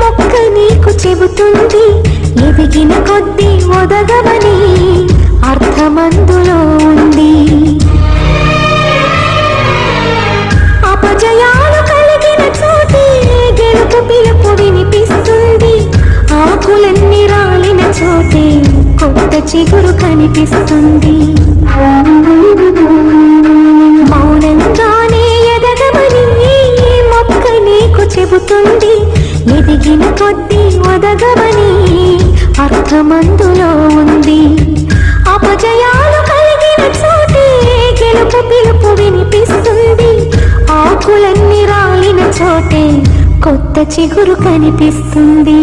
మొక్క నీకు చెబుతుంది ఎదిగిన కొద్దీ ఒదగవని అర్థమందులో ఉంది. అపజయాలు కలిగిన చోటే గెలుపు పిలుపు వినిపిస్తుంది. ఆకులన్నీ రాలిన చోటే కొత్త చిగురు కనిపిస్తుంది. మౌనంగానే ఎదగమని మొక్క నీకు చెబుతుంది ఎదిగిన కొద్దీ ఒదగవని అర్థమందులో ఉంది. అపజయాలు కలిగిన చోటే గెలుపు పిలుపు వినిపిస్తుంది. ఆకులన్నీ రాలిన చోటే కొత్త చిగురు కనిపిస్తుంది.